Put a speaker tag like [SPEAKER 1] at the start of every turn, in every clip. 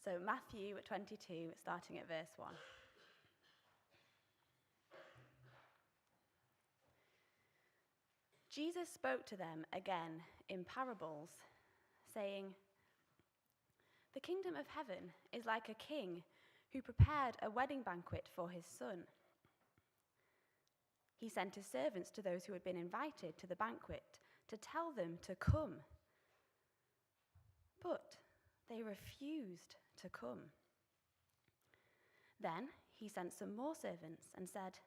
[SPEAKER 1] So Matthew 22, starting at verse 1. Jesus spoke to them again in parables, saying, "The kingdom of heaven is like a king who prepared a wedding banquet for his son. He sent his servants to those who had been invited to the banquet to tell them to come. But they refused to come. Then he sent some more servants and said,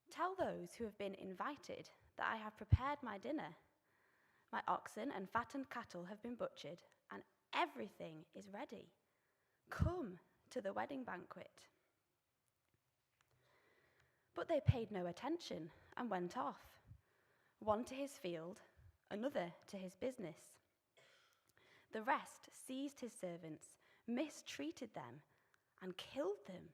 [SPEAKER 1] 'Tell those who have been invited that I have prepared my dinner. My oxen and fattened cattle have been butchered, and everything is ready. Come to the wedding banquet.' But they paid no attention and went off, one to his field, another to his business. The rest seized his servants, mistreated them, and killed them.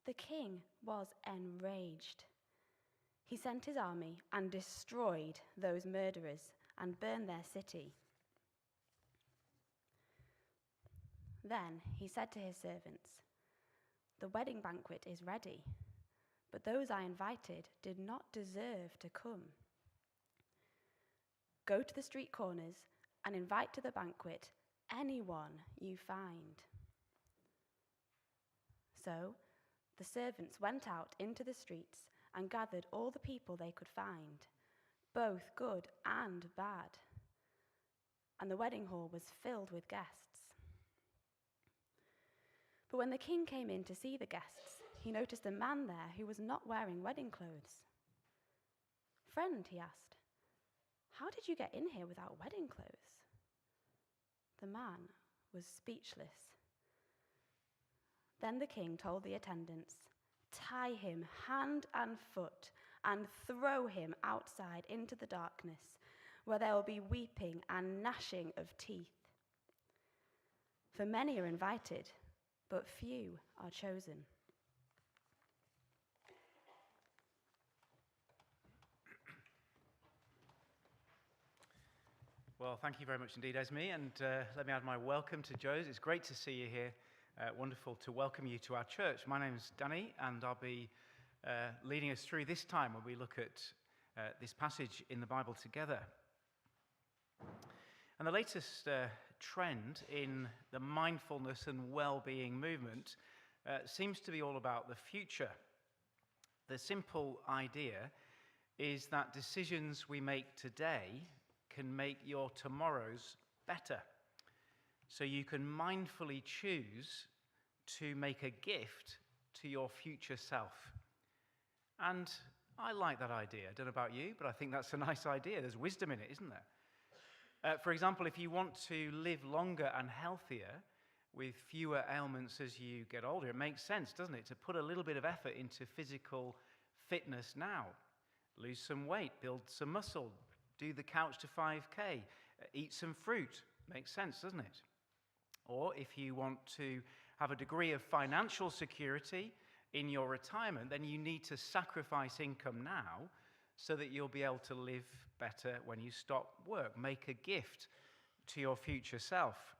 [SPEAKER 1] The king was enraged. He sent his army and destroyed those murderers and burned their city. Then he said to his servants, 'The wedding banquet is ready, but those I invited did not deserve to come. Go to the street corners and invite to the banquet anyone you find.' So the servants went out into the streets and gathered all the people they could find, both good and bad. And the wedding hall was filled with guests. But when the king came in to see the guests, he noticed a man there who was not wearing wedding clothes. 'Friend,' he asked, 'how did you get in here without wedding clothes?' The man was speechless. Then the king told the attendants, 'Tie him hand and foot and throw him outside into the darkness, where there will be weeping and gnashing of teeth. For many are invited, but few are chosen.'"
[SPEAKER 2] Well, thank you very much indeed, Esme, and let me add my welcome to Joe's. It's great to see you here. Wonderful to welcome you to our church. My name's Danny, and I'll be leading us through this time when we look at this passage in the Bible together. And the latest trend in the mindfulness and well-being movement seems to be all about the future. The simple idea is that decisions we make today can make your tomorrows better. So you can mindfully choose to make a gift to your future self. And I like that idea. I don't know about you, but I think that's a nice idea. There's wisdom in it, isn't there? For example, if you want to live longer and healthier with fewer ailments as you get older, it makes sense, doesn't it, to put a little bit of effort into physical fitness now. Lose some weight, build some muscle, do the couch to 5K, eat some fruit. Makes sense, doesn't it? Or if you want to have a degree of financial security in your retirement, then you need to sacrifice income now so that you'll be able to live better when you stop work. Make a gift to your future self.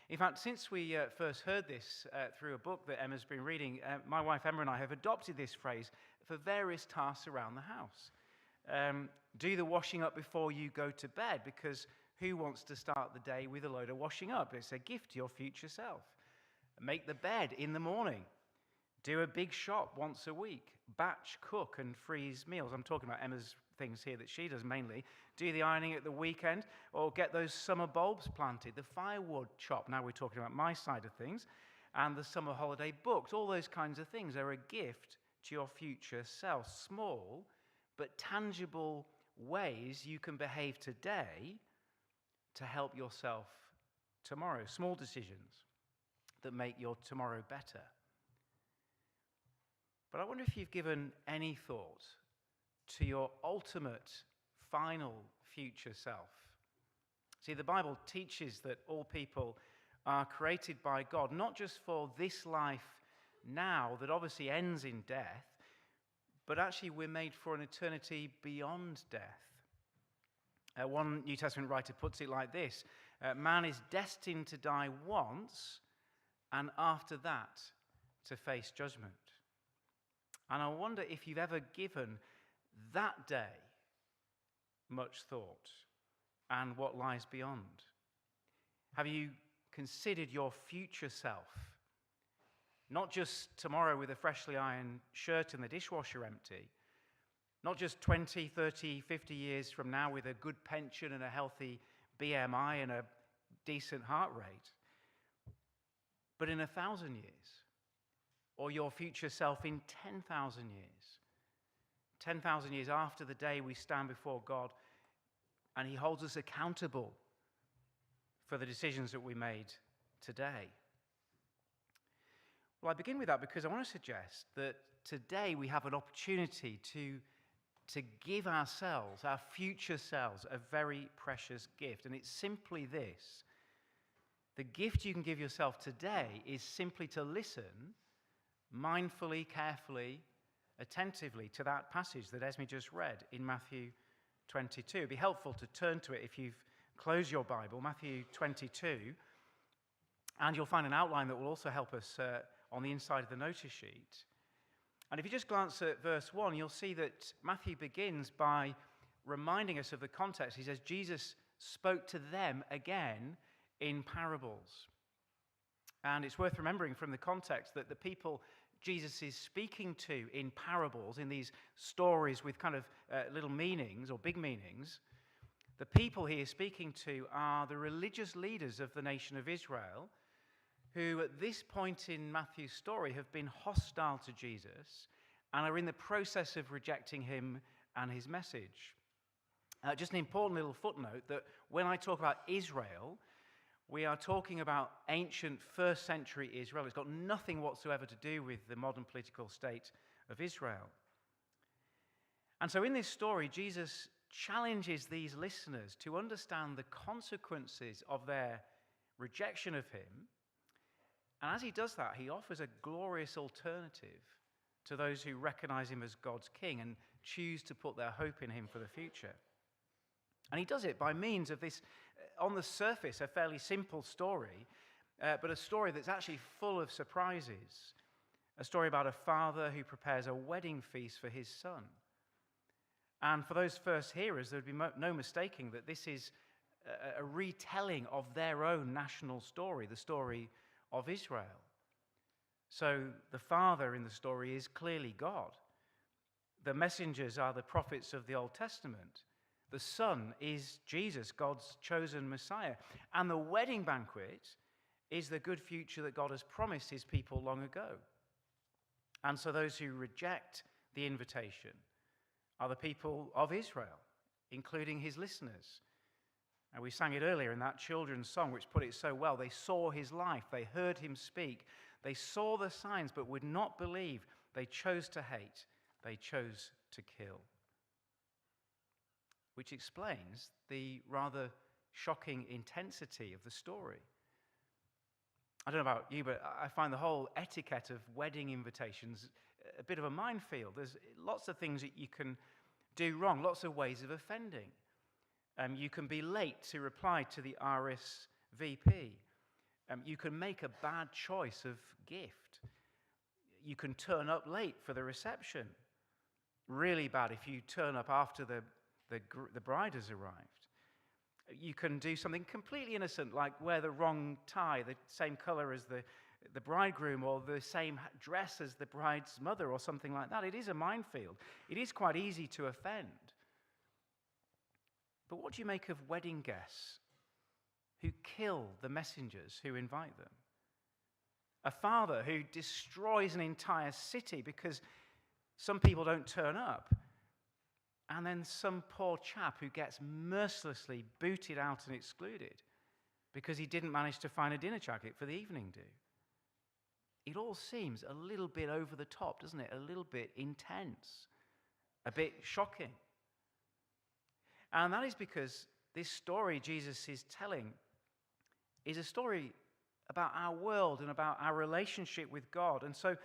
[SPEAKER 2] In fact, since we first heard this through a book that Emma's been reading, my wife Emma and I have adopted this phrase for various tasks around the house. Do the washing up before you go to bed, because who wants to start the day with a load of washing up? It's a gift to your future self. Make the bed in the morning. Do a big shop once a week. Batch cook and freeze meals. I'm talking about Emma's things here that she does mainly. Do the ironing at the weekend, or get those summer bulbs planted. The firewood chop. Now we're talking about my side of things. And the summer holiday booked. All those kinds of things are a gift to your future self. Small but tangible ways you can behave today to help yourself tomorrow. Small decisions that make your tomorrow better. But I wonder if you've given any thought to your ultimate, final future self. See, the Bible teaches that all people are created by God, not just for this life now that obviously ends in death, but actually we're made for an eternity beyond death. One New Testament writer puts it like this: man is destined to die once, and after that, to face judgment. And I wonder if you've ever given that day much thought and what lies beyond. Have you considered your future self? Not just tomorrow with a freshly ironed shirt and the dishwasher empty. Not just 20, 30, 50 years from now with a good pension and a healthy BMI and a decent heart rate. But in 1,000 years. Or your future self in 10,000 years. 10,000 years after the day we stand before God and He holds us accountable for the decisions that we made today. Well, I begin with that because I want to suggest that today we have an opportunity to give ourselves, our future selves, a very precious gift. And it's simply this. The gift you can give yourself today is simply to listen mindfully, carefully, attentively to that passage that Esme just read in Matthew 22. It'd be helpful to turn to it if you've closed your Bible, Matthew 22, and you'll find an outline that will also help us on the inside of the notice sheet. And if you just glance at verse 1, you'll see that Matthew begins by reminding us of the context. He says, Jesus spoke to them again in parables. And it's worth remembering from the context that the people Jesus is speaking to in parables, in these stories with kind of little meanings or big meanings, the people he is speaking to are the religious leaders of the nation of Israel, who at this point in Matthew's story have been hostile to Jesus and are in the process of rejecting him and his message. Just an important little footnote that when I talk about Israel, we are talking about ancient first century Israel. It's got nothing whatsoever to do with the modern political state of Israel. And so in this story, Jesus challenges these listeners to understand the consequences of their rejection of him. And as he does that, he offers a glorious alternative to those who recognize him as God's king and choose to put their hope in him for the future. And he does it by means of this, on the surface, a fairly simple story, but a story that's actually full of surprises. A story about a father who prepares a wedding feast for his son. And for those first hearers, there would be no mistaking that this is a retelling of their own national story, the story of Israel. So the father in the story is clearly God. The messengers are the prophets of the Old Testament. The son is Jesus, God's chosen Messiah. And the wedding banquet is the good future that God has promised his people long ago. And so those who reject the invitation are the people of Israel, including his listeners. And we sang it earlier in that children's song, which put it so well. They saw his life. They heard him speak. They saw the signs, but would not believe. They chose to hate. They chose to kill. Which explains the rather shocking intensity of the story. I don't know about you, but I find the whole etiquette of wedding invitations a bit of a minefield. There's lots of things that you can do wrong, lots of ways of offending. You can be late to reply to the RSVP. You can make a bad choice of gift. You can turn up late for the reception. Really bad if you turn up after the bride has arrived. You can do something completely innocent, like wear the wrong tie, the same color as the bridegroom, or the same dress as the bride's mother, or something like that. It is a minefield. It is quite easy to offend. But what do you make of wedding guests who kill the messengers who invite them? A father who destroys an entire city because some people don't turn up. And then some poor chap who gets mercilessly booted out and excluded because he didn't manage to find a dinner jacket for the evening do. It all seems a little bit over the top, doesn't it? A little bit intense, a bit shocking. And that is because this story Jesus is telling is a story about our world and about our relationship with God. And so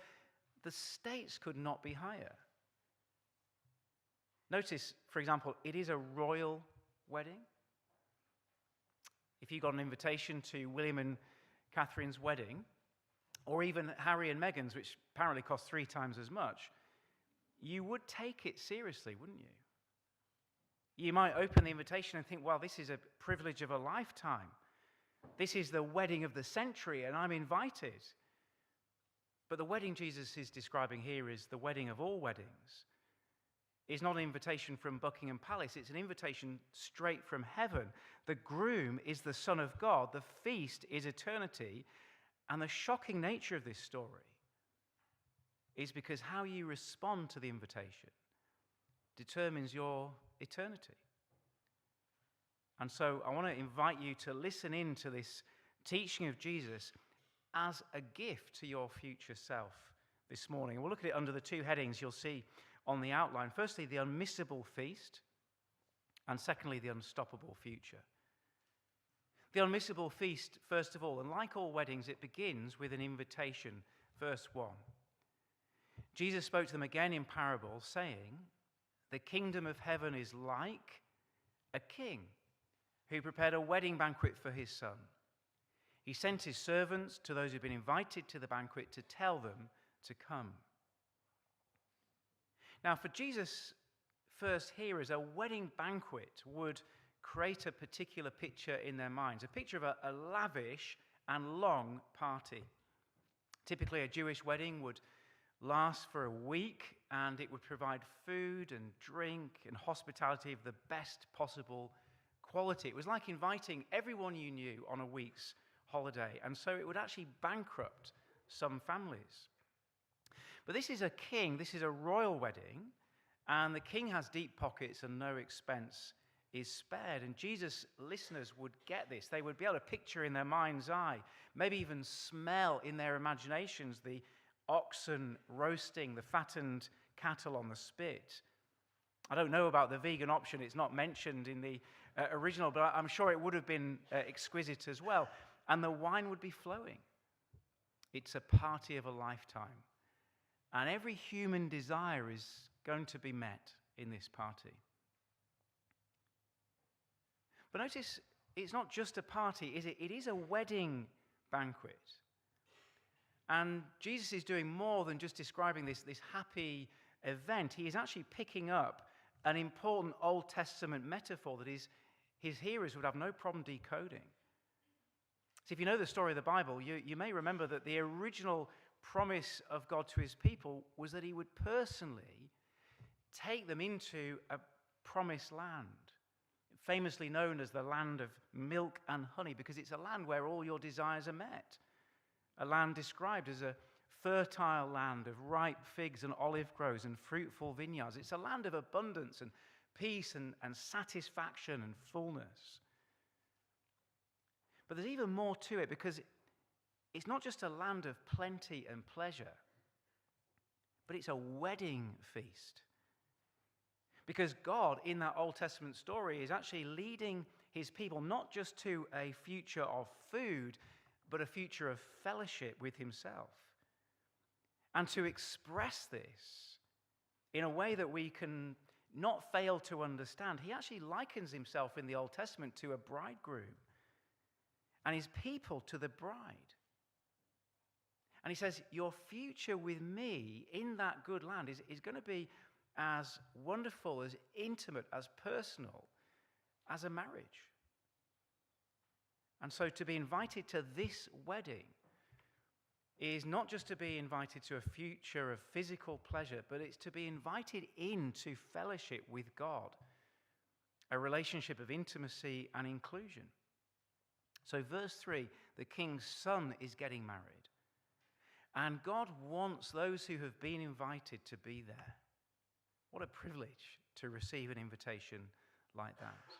[SPEAKER 2] the stakes could not be higher. Notice, for example, it is a royal wedding? If you got an invitation to William and Catherine's wedding, or even Harry and Meghan's, which apparently cost 3 times as much, you would take it seriously, wouldn't you? You might open the invitation and think, well, this is a privilege of a lifetime. This is the wedding of the century, and I'm invited. But the wedding Jesus is describing here is the wedding of all weddings. It's not an invitation from Buckingham Palace. It's an invitation straight from heaven. The groom is the Son of God. The feast is eternity. And the shocking nature of this story is because how you respond to the invitation determines your eternity. And so I want to invite you to listen in to this teaching of Jesus as a gift to your future self this morning. And we'll look at it under the 2 headings you'll see on the outline. Firstly, the unmissable feast, and secondly, the unstoppable future. The unmissable feast, first of all, and like all weddings, it begins with an invitation, verse 1. Jesus spoke to them again in parable, saying, "The kingdom of heaven is like a king who prepared a wedding banquet for his son. He sent his servants to those who'd been invited to the banquet to tell them to come." Now, for Jesus' first hearers, a wedding banquet would create a particular picture in their minds, a picture of a lavish and long party. Typically, a Jewish wedding would last for a week, and it would provide food and drink and hospitality of the best possible quality. It was like inviting everyone you knew on a week's holiday, and so it would actually bankrupt some families. But this is a king, this is a royal wedding, and the king has deep pockets and no expense is spared. And Jesus' listeners would get this. They would be able to picture in their mind's eye, maybe even smell in their imaginations the oxen roasting, the fattened cattle on the spit. I don't know about the vegan option. It's not mentioned in the original, but I'm sure it would have been exquisite as well. And the wine would be flowing. It's a party of a lifetime. And every human desire is going to be met in this party. But notice, it's not just a party, is it? It is a wedding banquet. And Jesus is doing more than just describing this happy event. He is actually picking up an important Old Testament metaphor that his hearers would have no problem decoding. So if you know the story of the Bible, you may remember that the original promise of God to his people was that he would personally take them into a promised land, famously known as the land of milk and honey, because it's a land where all your desires are met. A land described as a fertile land of ripe figs and olive groves and fruitful vineyards. It's a land of abundance and peace and satisfaction and fullness. But there's even more to it, because it's not just a land of plenty and pleasure, but it's a wedding feast. Because God, in that Old Testament story, is actually leading his people not just to a future of food, but a future of fellowship with himself. And to express this in a way that we can not fail to understand, he actually likens himself in the Old Testament to a bridegroom and his people to the bride. And he says, your future with me in that good land is going to be as wonderful, as intimate, as personal as a marriage. And so to be invited to this wedding is not just to be invited to a future of physical pleasure, but it's to be invited into fellowship with God, a relationship of intimacy and inclusion. So verse 3, the king's son is getting married. And God wants those who have been invited to be there. What a privilege to receive an invitation like that.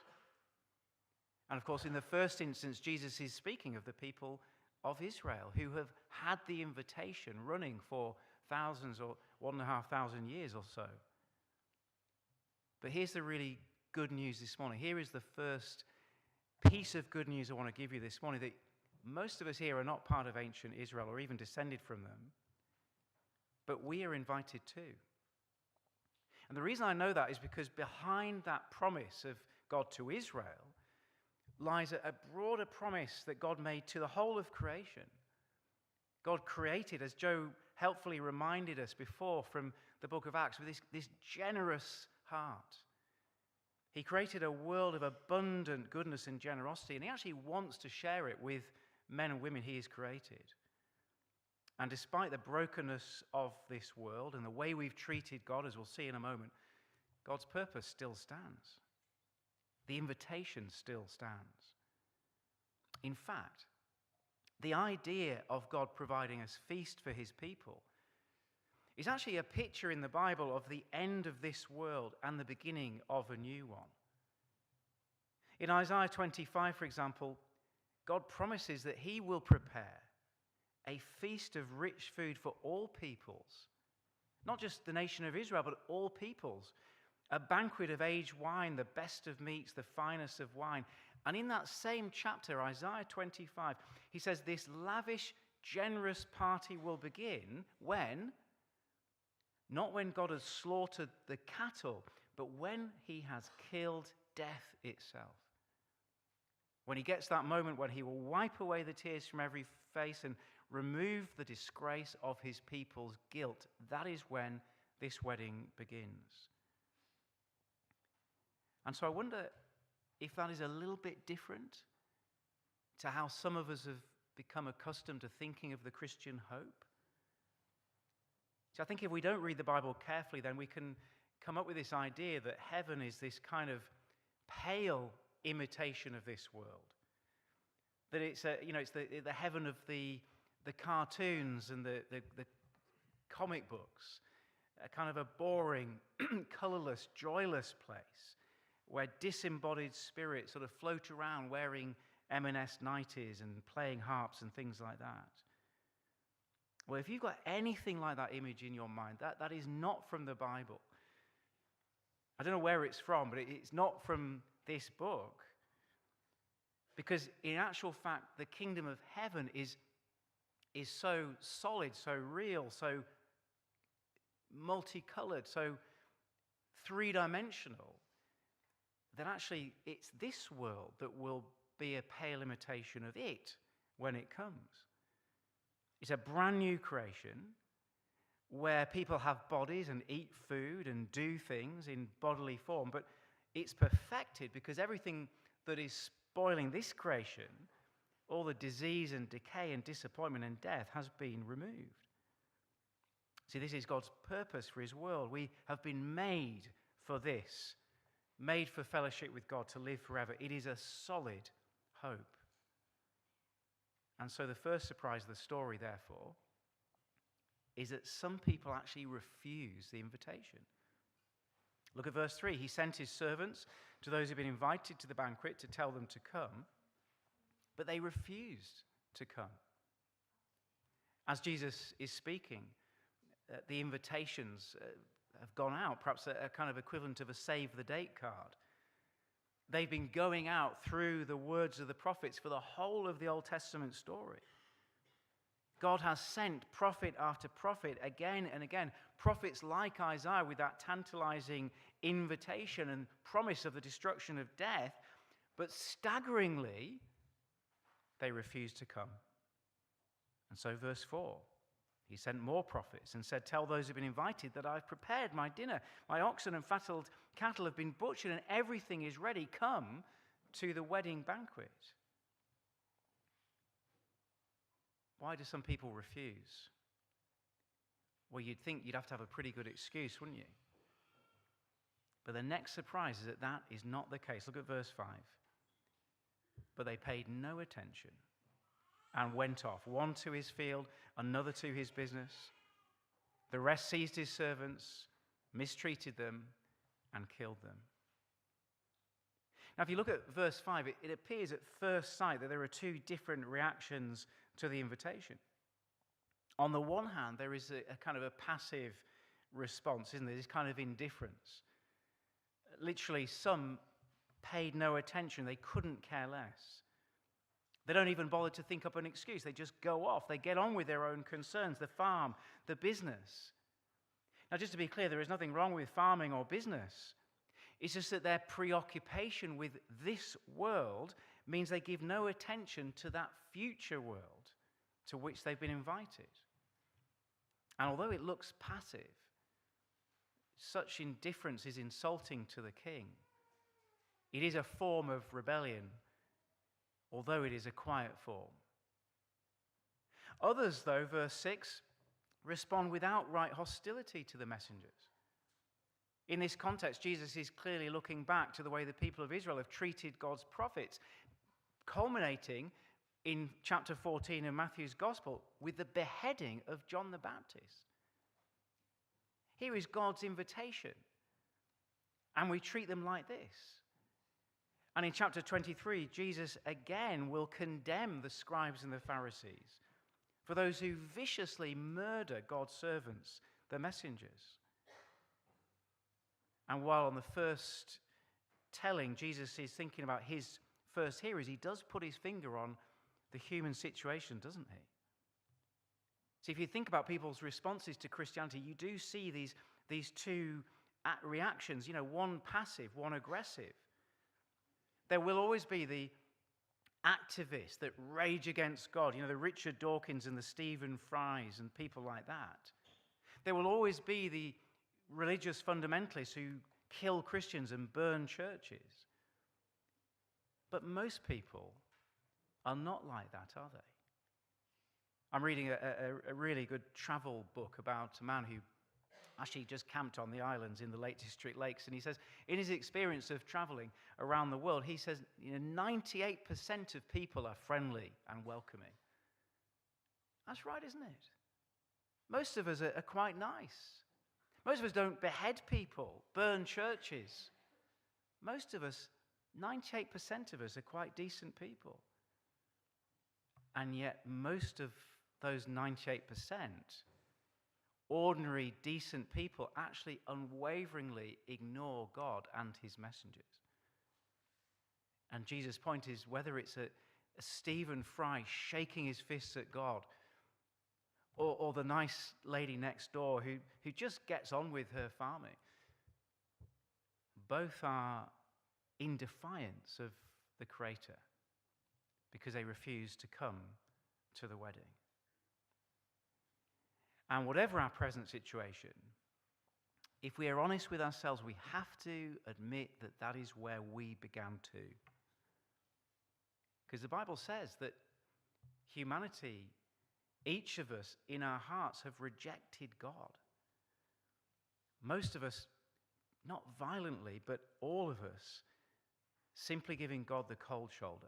[SPEAKER 2] And of course, in the first instance, Jesus is speaking of the people of Israel who have had the invitation running for thousands or 1,500 years or so. But here's the really good news this morning. Here is the first piece of good news I want to give you this morning, that most of us here are not part of ancient Israel or even descended from them, but we are invited too. And the reason I know that is because behind that promise of God to Israel lies a broader promise that God made to the whole of creation. God created, as Joe helpfully reminded us before from the book of Acts, with this generous heart. He created a world of abundant goodness and generosity, and he actually wants to share it with men and women he has created. And despite the brokenness of this world and the way we've treated God, as we'll see in a moment, God's purpose still stands. The invitation still stands. In fact, the idea of God providing us feast for his people is actually a picture in the Bible of the end of this world and the beginning of a new one. In Isaiah 25, for example, God promises that he will prepare a feast of rich food for all peoples, not just the nation of Israel, but all peoples, a banquet of aged wine, the best of meats, the finest of wine. And in that same chapter, Isaiah 25, he says this lavish, generous party will begin when? Not when God has slaughtered the cattle, but when he has killed death itself. When he gets that moment when he will wipe away the tears from every face and remove the disgrace of his people's guilt, that is when this wedding begins. And so I wonder if that is a little bit different to how some of us have become accustomed to thinking of the Christian hope. So I think if we don't read the Bible carefully, then we can come up with this idea that heaven is this kind of pale imitation of this world. That it's the heaven of the cartoons and the comic books, a kind of a boring, colourless, joyless place where disembodied spirits sort of float around wearing M&S 90s and playing harps and things like that. Well, if you've got anything like that image in your mind, that is not from the Bible. I don't know where it's from, but it's not from this book. Because in actual fact, the kingdom of heaven is so solid, so real, so multicolored, so three-dimensional, that actually it's this world that will be a pale imitation of it when it comes. It's a brand new creation where people have bodies and eat food and do things in bodily form, but it's perfected because everything that is spoiling this creation, all the disease and decay and disappointment and death, has been removed. See, this is God's purpose for his world. We have been made for this, made for fellowship with God, to live forever. It is a solid hope. And so the first surprise of the story, therefore, is that some people actually refuse the invitation. Look at verse 3. He sent his servants to those who had been invited to the banquet to tell them to come, but they refused to come. As Jesus is speaking, the invitations have gone out, perhaps a kind of equivalent of a save-the-date card. They've been going out through the words of the prophets for the whole of the Old Testament story. God has sent prophet after prophet again and again, prophets like Isaiah with that tantalizing invitation and promise of the destruction of death, but staggeringly, they refused to come. And so verse 4, he sent more prophets and said, "Tell those who have been invited that I've prepared my dinner. My oxen and fattened cattle have been butchered and everything is ready. Come to the wedding banquet." Why do some people refuse? Well, you'd think you'd have to have a pretty good excuse, wouldn't you? But the next surprise is that that is not the case. Look at verse 5. But they paid no attention and went off, one to his field, another to his business. The rest seized his servants, mistreated them, and killed them. Now, if you look at verse 5, it appears at first sight that there are two different reactions to the invitation. On the one hand, there is a kind of a passive response, isn't there? This kind of indifference. Literally, some paid no attention. They couldn't care less. They don't even bother to think up an excuse. They just go off. They get on with their own concerns, the farm, the business. Now, just to be clear, there is nothing wrong with farming or business. It's just that their preoccupation with this world means they give no attention to that future world to which they've been invited. And although it looks passive, such indifference is insulting to the king. It is a form of rebellion, although it is a quiet form. Others, though, verse 6, respond with outright hostility to the messengers. In this context, Jesus is clearly looking back to the way the people of Israel have treated God's prophets, culminating in chapter 14 of Matthew's Gospel with the beheading of John the Baptist. Here is God's invitation, and we treat them like this. And in chapter 23, Jesus again will condemn the scribes and the Pharisees for those who viciously murder God's servants, the messengers. And while on the first telling, Jesus is thinking about his first hearers, he does put his finger on the human situation, doesn't he? So if you think about people's responses to Christianity, you do see these two reactions, one passive, one aggressive. There will always be the activists that rage against God, the Richard Dawkins and the Stephen Frys and people like that. There will always be the religious fundamentalists who kill Christians and burn churches. But most people are not like that, are they? I'm reading a really good travel book about a man who actually just camped on the islands in the Lake District Lakes, and he says, in his experience of traveling around the world, he says 98% of people are friendly and welcoming. That's right, isn't it? Most of us are quite nice. Most of us don't behead people, burn churches. Most of us, 98% of us, are quite decent people. And yet most of those 98%, ordinary, decent people, actually unwaveringly ignore God and his messengers. And Jesus' point is, whether it's a Stephen Fry shaking his fists at God, or the nice lady next door who just gets on with her farming, both are in defiance of the Creator because they refuse to come to the wedding. And whatever our present situation, if we are honest with ourselves, we have to admit that that is where we began too. Because the Bible says that humanity, each of us in our hearts, have rejected God. Most of us, not violently, but all of us, simply giving God the cold shoulder,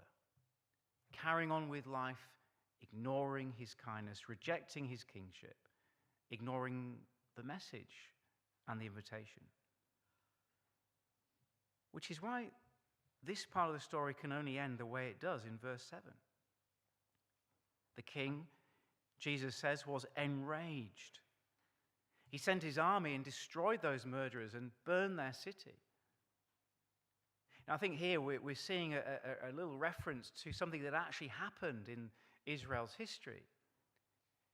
[SPEAKER 2] carrying on with life, ignoring his kindness, rejecting his kingship, ignoring the message and the invitation. Which is why this part of the story can only end the way it does in verse 7. The king, Jesus says, was enraged. He sent his army and destroyed those murderers and burned their city. Now, I think here we're seeing a little reference to something that actually happened in Israel's history.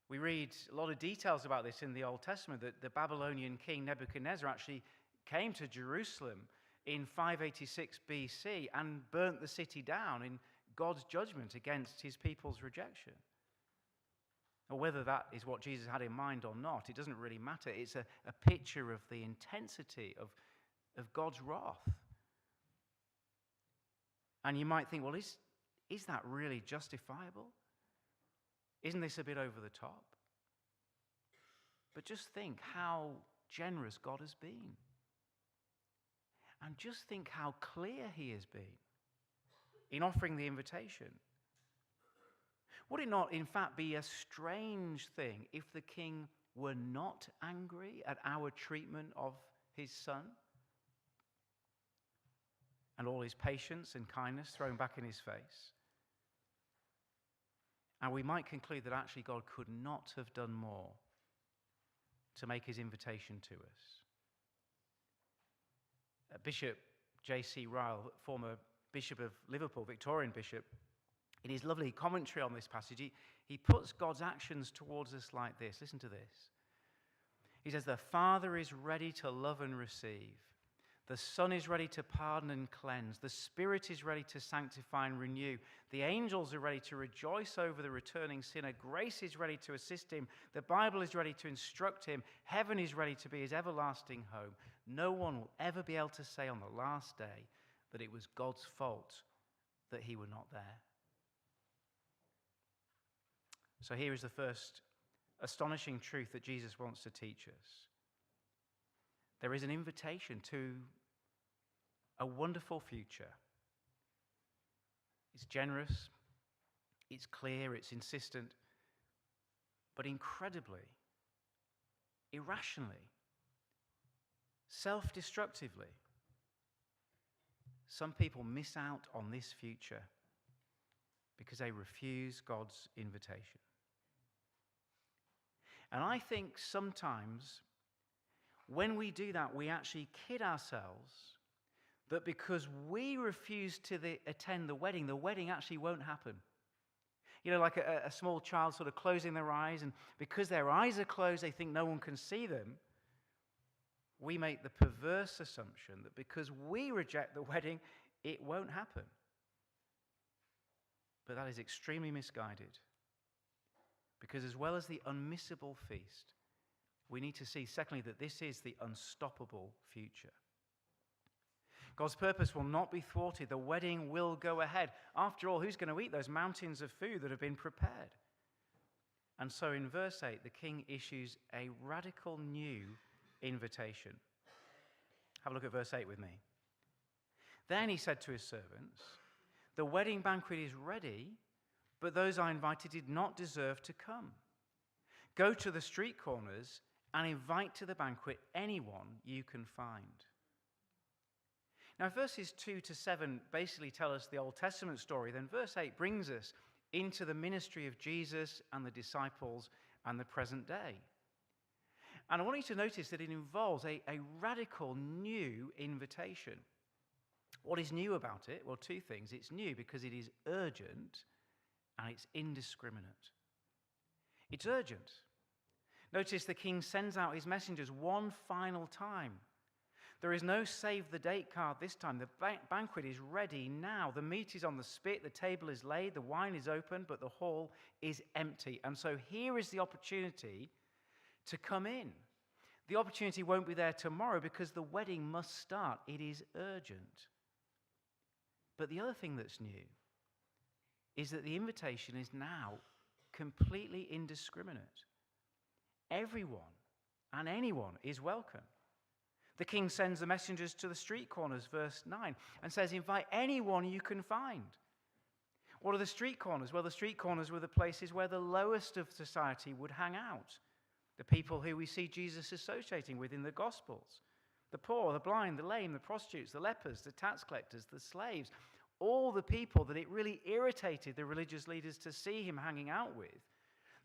[SPEAKER 2] We read a lot of details about this in the Old Testament, that the Babylonian king Nebuchadnezzar actually came to Jerusalem in 586 BC and burnt the city down in God's judgment against his people's rejection. Or whether that is what Jesus had in mind or not, it doesn't really matter. It's a picture of the intensity of God's wrath. And you might think, well, is that really justifiable? Isn't this a bit over the top? But just think how generous God has been. And just think how clear he has been in offering the invitation. Would it not, in fact, be a strange thing if the king were not angry at our treatment of his son? And all his patience and kindness thrown back in his face? And we might conclude that actually God could not have done more to make his invitation to us. Bishop J.C. Ryle, former Bishop of Liverpool, Victorian bishop, in his lovely commentary on this passage, he puts God's actions towards us like this. Listen to this. He says, "The Father is ready to love and receive. The Son is ready to pardon and cleanse. The Spirit is ready to sanctify and renew. The angels are ready to rejoice over the returning sinner. Grace is ready to assist him. The Bible is ready to instruct him. Heaven is ready to be his everlasting home. No one will ever be able to say on the last day that it was God's fault that he were not there. So here is the first astonishing truth that Jesus wants to teach us. There is an invitation to a wonderful future. It's generous, it's clear, it's insistent, but incredibly, irrationally, self-destructively, some people miss out on this future because they refuse God's invitation. And I think sometimes when we do that, we actually kid ourselves that because we refuse to attend the wedding actually won't happen. You know, like a small child sort of closing their eyes, and because their eyes are closed, they think no one can see them. We make the perverse assumption that because we reject the wedding, it won't happen. But that is extremely misguided. Because as well as the unmissable feast, we need to see, secondly, that this is the unstoppable future. God's purpose will not be thwarted. The wedding will go ahead. After all, who's going to eat those mountains of food that have been prepared? And so in verse 8, the king issues a radical new invitation. Have a look at verse 8 with me. Then he said to his servants, "The wedding banquet is ready, but those I invited did not deserve to come. Go to the street corners and invite to the banquet anyone you can find." Now, verses 2 to 7 basically tell us the Old Testament story. Then verse 8 brings us into the ministry of Jesus and the disciples and the present day. And I want you to notice that it involves a radical new invitation. What is new about it? Well, two things. It's new because it is urgent and it's indiscriminate. It's urgent. Notice the king sends out his messengers one final time. There is no save the date card this time. The banquet is ready now. The meat is on the spit, the table is laid, the wine is open, but the hall is empty. And so here is the opportunity to come in. The opportunity won't be there tomorrow because the wedding must start. It is urgent. But the other thing that's new is that the invitation is now completely indiscriminate. Everyone and anyone is welcome. The king sends the messengers to the street corners, verse 9, and says, invite anyone you can find. What are the street corners? Well, the street corners were the places where the lowest of society would hang out. The people who we see Jesus associating with in the Gospels. The poor, the blind, the lame, the prostitutes, the lepers, the tax collectors, the slaves. All the people that it really irritated the religious leaders to see him hanging out with.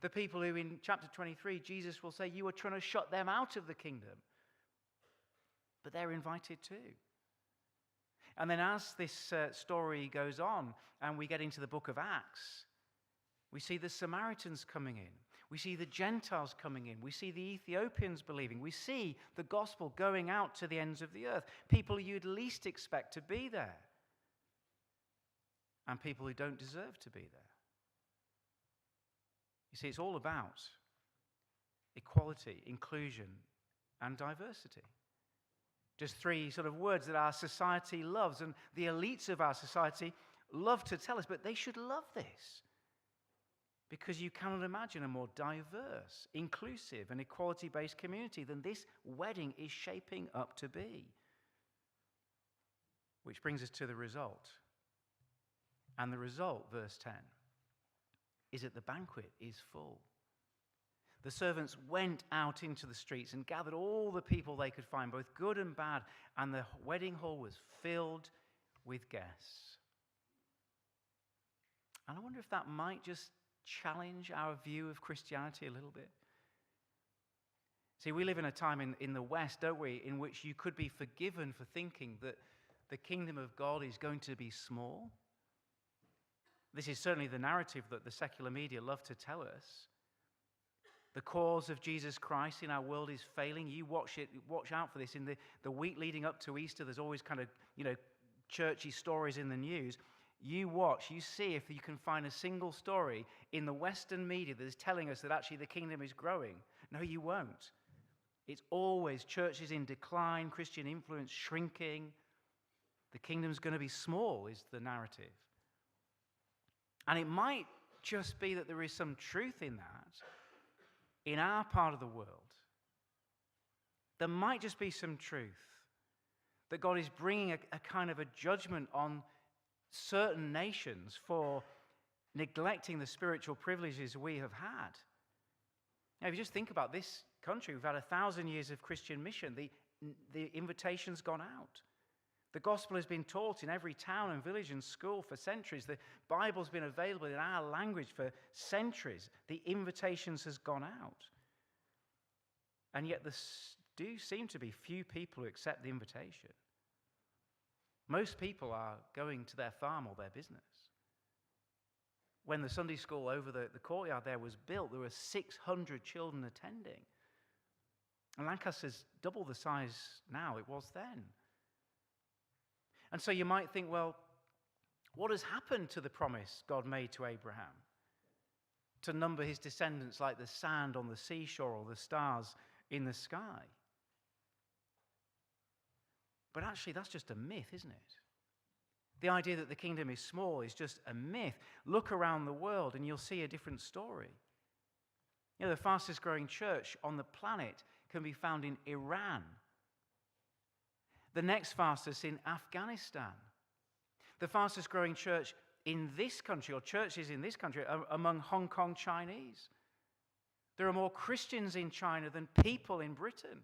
[SPEAKER 2] The people who in chapter 23, Jesus will say, you are trying to shut them out of the kingdom. But they're invited too. And then as this story goes on and we get into the book of Acts, we see the Samaritans coming in. We see the Gentiles coming in. We see the Ethiopians believing. We see the gospel going out to the ends of the earth. People you'd least expect to be there. And people who don't deserve to be there. You see, it's all about equality, inclusion, and diversity. Just three sort of words that our society loves, and the elites of our society love to tell us, but they should love this. Because you cannot imagine a more diverse, inclusive, and equality-based community than this wedding is shaping up to be. Which brings us to the result. And the result, verse 10, is that the banquet is full. The servants went out into the streets and gathered all the people they could find, both good and bad, and the wedding hall was filled with guests. And I wonder if that might just challenge our view of Christianity a little bit. See, we live in a time in the West, don't we, in which you could be forgiven for thinking that the kingdom of God is going to be small. This is certainly the narrative that the secular media love to tell us. The cause of Jesus Christ in our world is failing. You watch out for this. In the week leading up to Easter, there's always kind of, churchy stories in the news. You watch, you see if you can find a single story in the Western media that is telling us that actually the kingdom is growing. No, you won't. It's always churches in decline, Christian influence shrinking. The kingdom's going to be small is the narrative. And it might just be that there is some truth in that. In our part of the world, there might just be some truth that God is bringing a kind of a judgment on certain nations for neglecting the spiritual privileges we have had. Now, if you just think about this country, we've had 1,000 years of Christian mission. The invitation's gone out. The gospel has been taught in every town and village and school for centuries. The Bible's been available in our language for centuries. The invitations has gone out. And yet there do seem to be few people who accept the invitation. Most people are going to their farm or their business. When the Sunday school over the courtyard there was built, there were 600 children attending. And Lancaster's double the size now it was then. And so you might think, well, what has happened to the promise God made to Abraham? To number his descendants like the sand on the seashore or the stars in the sky. But actually, that's just a myth, isn't it? The idea that the kingdom is small is just a myth. Look around the world and you'll see a different story. The fastest growing church on the planet can be found in Iran. The next fastest in Afghanistan. The fastest growing church in this country, or churches in this country, are among Hong Kong Chinese. There are more Christians in China than people in Britain.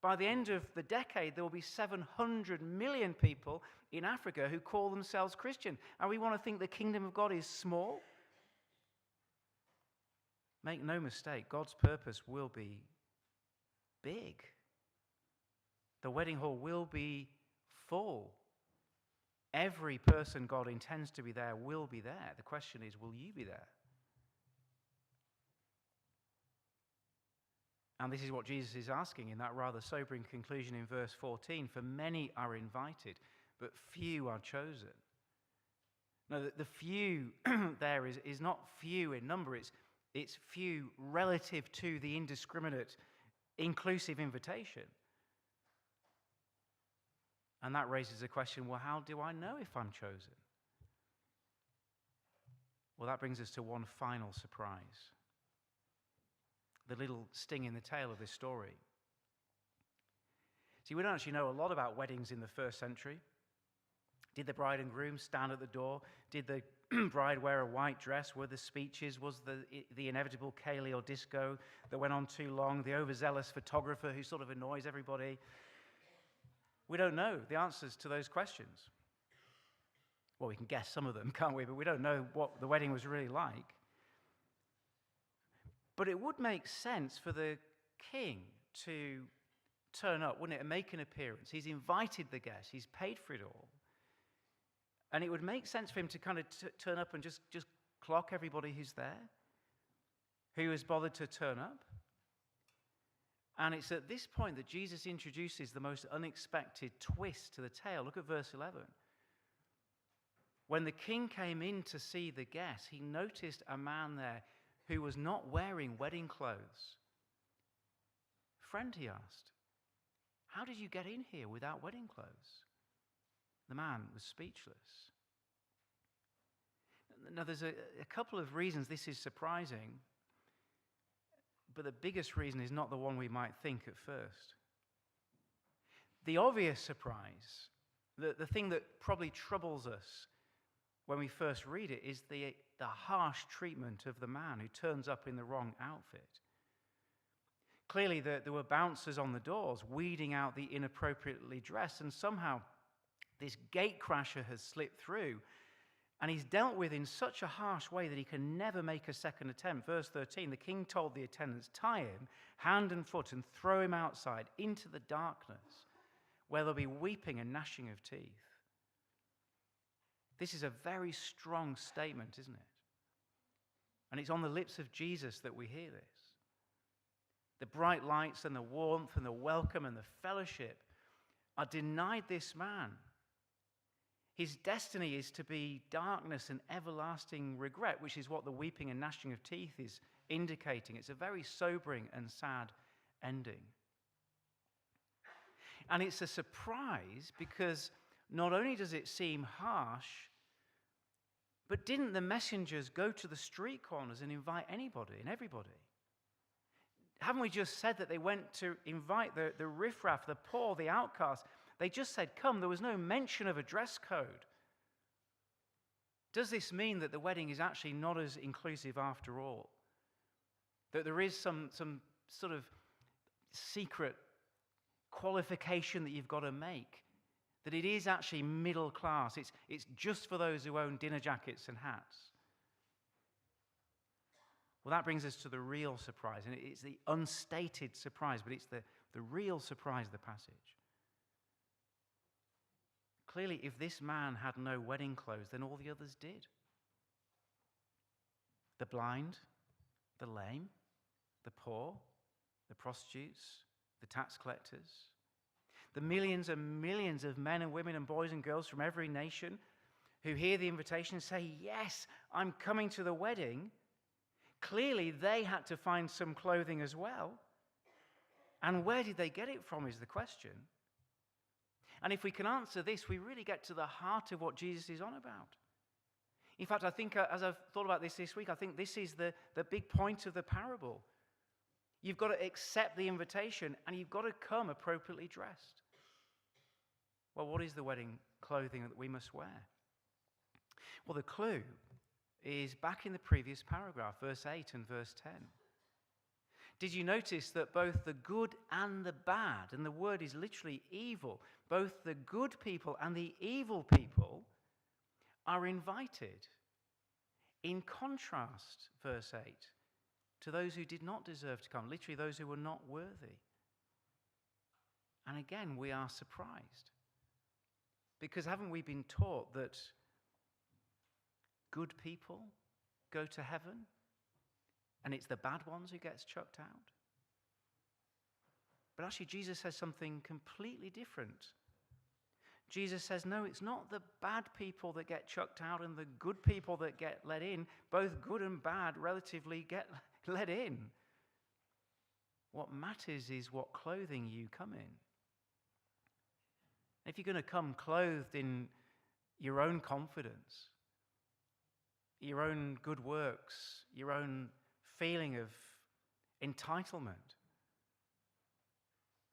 [SPEAKER 2] By the end of the decade, there will be 700 million people in Africa who call themselves Christian. And we want to think the kingdom of God is small? Make no mistake, God's purpose will be big. The wedding hall will be full. Every person God intends to be there will be there. The question is, will you be there? And this is what Jesus is asking in that rather sobering conclusion in verse 14. For many are invited, but few are chosen. Now, the few there is not few in number. It's few relative to the indiscriminate, inclusive invitation. And that raises the question, well, how do I know if I'm chosen? Well, that brings us to one final surprise. The little sting in the tail of this story. See, we don't actually know a lot about weddings in the first century. Did the bride and groom stand at the door? Did the bride wear a white dress? Were the speeches? Was the inevitable ceilidh or disco that went on too long? The overzealous photographer who sort of annoys everybody? We don't know the answers to those questions. Well, we can guess some of them, can't we? But we don't know what the wedding was really like. But it would make sense for the king to turn up, wouldn't it, and make an appearance. He's invited the guests. He's paid for it all. And it would make sense for him to kind of turn up and just clock everybody who's there, who has bothered to turn up. And it's at this point that Jesus introduces the most unexpected twist to the tale. Look at verse 11. When the king came in to see the guests, he noticed a man there who was not wearing wedding clothes. Friend, he asked, how did you get in here without wedding clothes? The man was speechless. Now, there's a couple of reasons this is surprising, but the biggest reason is not the one we might think at first. The obvious surprise, the thing that probably troubles us when we first read it, is the harsh treatment of the man who turns up in the wrong outfit. Clearly, there were bouncers on the doors weeding out the inappropriately dressed, and somehow this gatecrasher has slipped through, and he's dealt with in such a harsh way that he can never make a second attempt. Verse 13, the king told the attendants, tie him hand and foot and throw him outside into the darkness, where there'll be weeping and gnashing of teeth. This is a very strong statement, isn't it? And it's on the lips of Jesus that we hear this. The bright lights and the warmth and the welcome and the fellowship are denied this man. His destiny is to be darkness and everlasting regret, which is what the weeping and gnashing of teeth is indicating. It's a very sobering and sad ending. And it's a surprise because not only does it seem harsh, but didn't the messengers go to the street corners and invite anybody and everybody? Haven't we just said that they went to invite the riffraff, the poor, the outcasts? They just said, come. There was no mention of a dress code. Does this mean that the wedding is actually not as inclusive after all? That there is some sort of secret qualification that you've got to make? That it is actually middle class. It's just for those who own dinner jackets and hats. Well, that brings us to the real surprise, and it's the unstated surprise, but it's the real surprise of the passage. Clearly, if this man had no wedding clothes, then all the others did. The blind, the lame, the poor, the prostitutes, the tax collectors, the millions and millions of men and women and boys and girls from every nation who hear the invitation and say, yes, I'm coming to the wedding. Clearly, they had to find some clothing as well. And where did they get it from is the question. And if we can answer this, we really get to the heart of what Jesus is on about. In fact, I think as I've thought about this week, I think this is the big point of the parable. You've got to accept the invitation and you've got to come appropriately dressed. Well, what is the wedding clothing that we must wear? Well, the clue is back in the previous paragraph, verse 8 and verse 10. Did you notice that both the good and the bad, and the word is literally evil, both the good people and the evil people are invited? In contrast, verse 8, to those who did not deserve to come, literally those who were not worthy. And again, we are surprised. Because haven't we been taught that good people go to heaven and it's the bad ones who gets chucked out? But actually Jesus says something completely different. Jesus says, no, it's not the bad people that get chucked out and the good people that get let in. Both good and bad relatively get let in. What matters is what clothing you come in. If you're going to come clothed in your own confidence, your own good works, your own feeling of entitlement,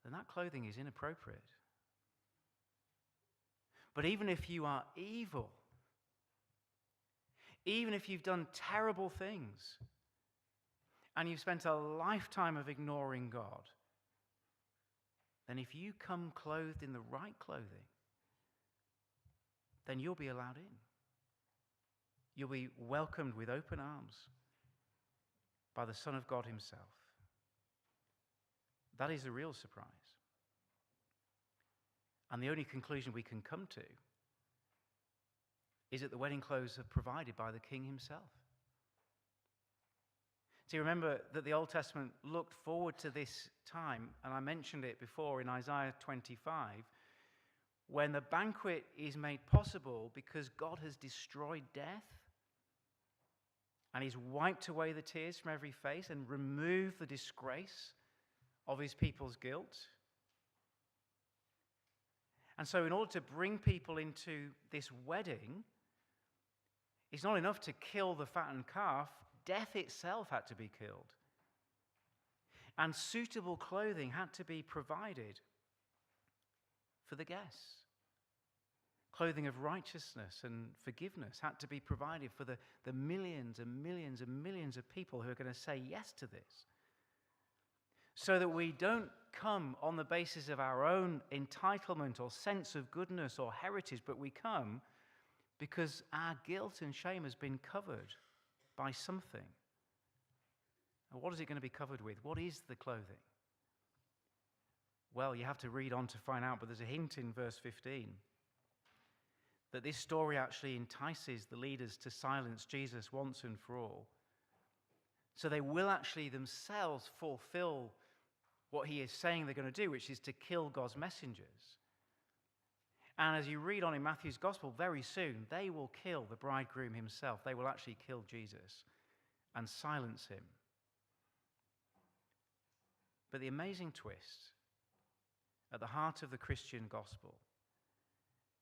[SPEAKER 2] then that clothing is inappropriate. But even if you are evil, even if you've done terrible things, and you've spent a lifetime of ignoring God, then if you come clothed in the right clothing, then you'll be allowed in. You'll be welcomed with open arms by the Son of God himself. That is a real surprise. And the only conclusion we can come to is that the wedding clothes are provided by the King himself. See, remember that the Old Testament looked forward to this time, and I mentioned it before in Isaiah 25, when the banquet is made possible because God has destroyed death and he's wiped away the tears from every face and removed the disgrace of his people's guilt. And so in order to bring people into this wedding, it's not enough to kill the fattened calf. Death itself had to be killed. And suitable clothing had to be provided for the guests. Clothing of righteousness and forgiveness had to be provided for the millions and millions and millions of people who are going to say yes to this. So that we don't come on the basis of our own entitlement or sense of goodness or heritage, but we come because our guilt and shame has been covered by something. And what is it going to be covered with? What is the clothing? Well, you have to read on to find out, but there's a hint in verse 15 that this story actually entices the leaders to silence Jesus once and for all. So they will actually themselves fulfill what he is saying they're going to do, which is to kill God's messengers. And as you read on in Matthew's gospel, very soon they will kill the bridegroom himself. They will actually kill Jesus and silence him. But the amazing twist at the heart of the Christian gospel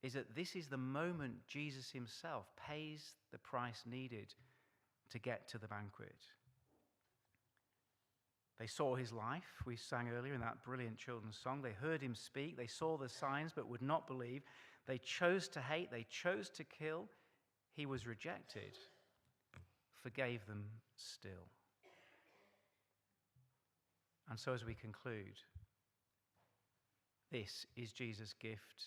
[SPEAKER 2] is that this is the moment Jesus himself pays the price needed to get to the banquet. They saw his life, we sang earlier in that brilliant children's song. They heard him speak. They saw the signs but would not believe. They chose to hate. They chose to kill. He was rejected, forgave them still. And so as we conclude, this is Jesus' gift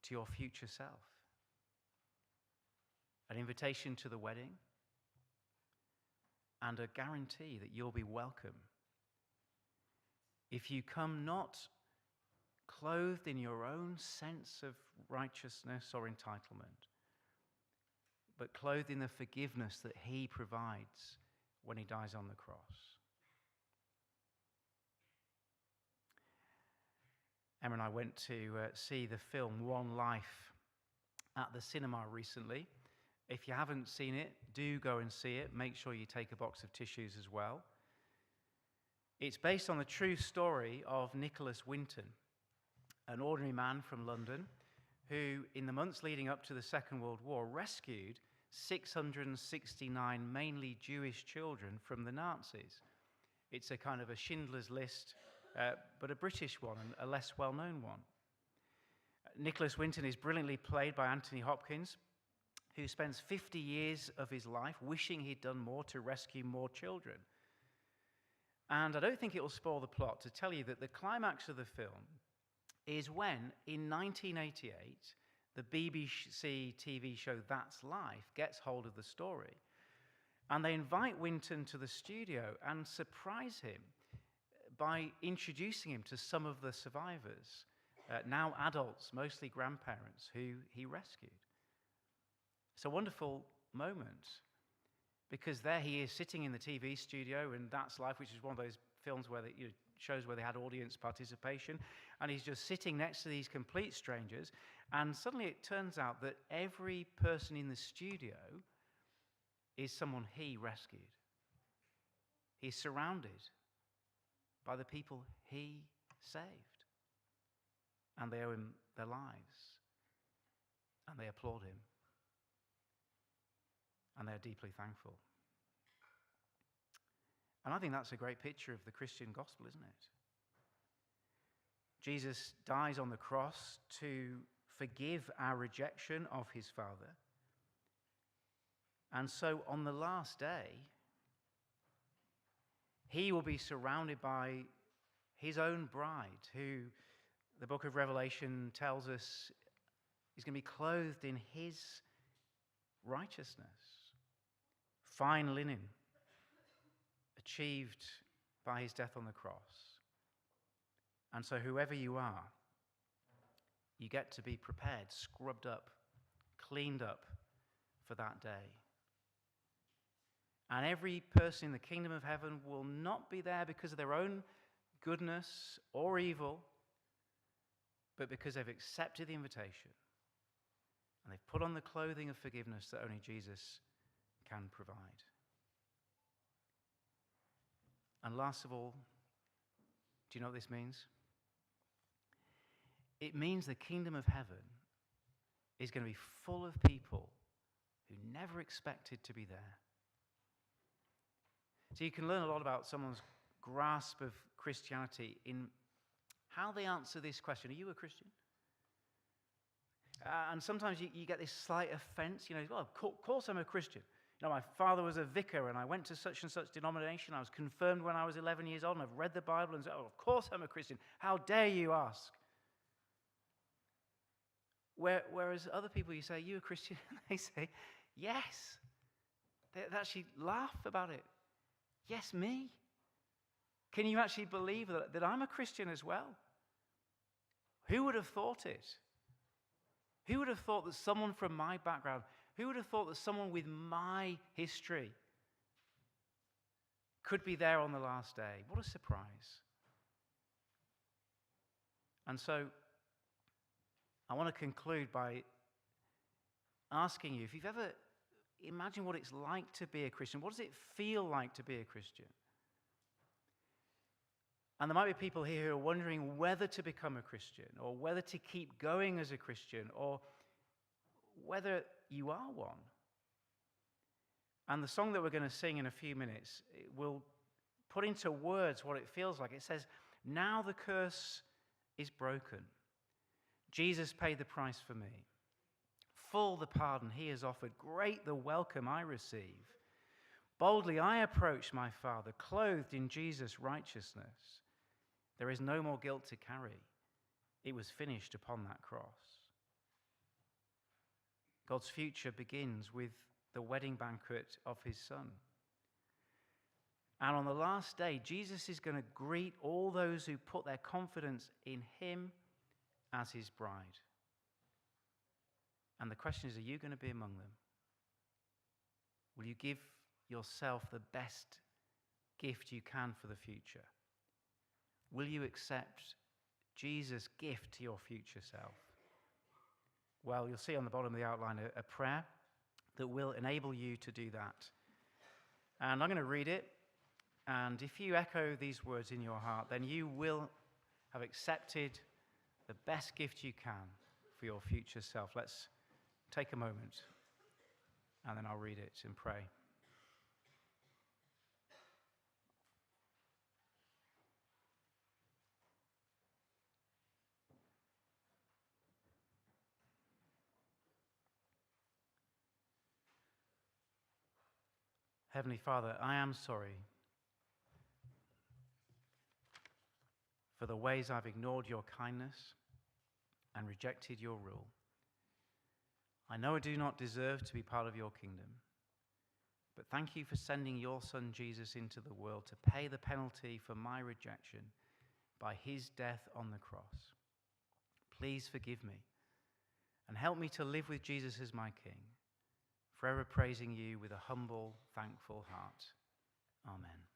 [SPEAKER 2] to your future self. An invitation to the wedding, and a guarantee that you'll be welcome if you come not clothed in your own sense of righteousness or entitlement, but clothed in the forgiveness that he provides when he dies on the cross. Emma and I went to see the film One Life at the cinema recently. If you haven't seen it, do go and see it. Make sure you take a box of tissues as well. It's based on the true story of Nicholas Winton, an ordinary man from London who, in the months leading up to the Second World War, rescued 669 mainly Jewish children from the Nazis. It's a kind of a Schindler's List, but a British one, and a less well-known one. Nicholas Winton is brilliantly played by Anthony Hopkins, who spends 50 years of his life wishing he'd done more to rescue more children. And I don't think it will spoil the plot to tell you that the climax of the film is when, in 1988, the BBC TV show That's Life gets hold of the story. And they invite Winton to the studio and surprise him by introducing him to some of the survivors, now adults, mostly grandparents, who he rescued. It's a wonderful moment, because there he is sitting in the TV studio, and That's Life, which is one of those films where shows where they had audience participation, and he's just sitting next to these complete strangers, and suddenly it turns out that every person in the studio is someone he rescued. He's surrounded by the people he saved, and they owe him their lives, and they applaud him. And they're deeply thankful. And I think that's a great picture of the Christian gospel, isn't it? Jesus dies on the cross to forgive our rejection of his Father. And so on the last day, he will be surrounded by his own bride, who the book of Revelation tells us is going to be clothed in his righteousness. Fine linen, achieved by his death on the cross. And so whoever you are, you get to be prepared, scrubbed up, cleaned up for that day. And every person in the kingdom of heaven will not be there because of their own goodness or evil, but because they've accepted the invitation and they've put on the clothing of forgiveness that only Jesus can provide. And last of all, do you know what this means? It means the kingdom of heaven is going to be full of people who never expected to be there. So you can learn a lot about someone's grasp of Christianity in how they answer this question: are you a Christian? And sometimes you get this slight offense, well, of course I'm a Christian. My father was a vicar, and I went to such and such denomination. I was confirmed when I was 11 years old, and I've read the Bible, and said, of course I'm a Christian. How dare you ask? Whereas other people, you say, are you a Christian? And they say, yes. They actually laugh about it. Yes, me. Can you actually believe that I'm a Christian as well? Who would have thought it? Who would have thought that someone from my background, who would have thought that someone with my history could be there on the last day? What a surprise. And so I want to conclude by asking you, if you've ever imagined what it's like to be a Christian, what does it feel like to be a Christian? And there might be people here who are wondering whether to become a Christian, or whether to keep going as a Christian, or whether you are one. And the song that we're going to sing in a few minutes will put into words what it feels like. It says, "Now the curse is broken. Jesus paid the price for me. Full the pardon he has offered, great the welcome I receive. Boldly I approach my Father, clothed in Jesus' righteousness. There is no more guilt to carry. It was finished upon that cross." God's future begins with the wedding banquet of his Son. And on the last day, Jesus is going to greet all those who put their confidence in him as his bride. And the question is, are you going to be among them? Will you give yourself the best gift you can for the future? Will you accept Jesus' gift to your future self? Well, you'll see on the bottom of the outline a prayer that will enable you to do that. And I'm going to read it. And if you echo these words in your heart, then you will have accepted the best gift you can for your future self. Let's take a moment, and then I'll read it and pray. Heavenly Father, I am sorry for the ways I've ignored your kindness and rejected your rule. I know I do not deserve to be part of your kingdom, but thank you for sending your Son Jesus into the world to pay the penalty for my rejection by his death on the cross. Please forgive me and help me to live with Jesus as my King, forever praising you with a humble, thankful heart. Amen.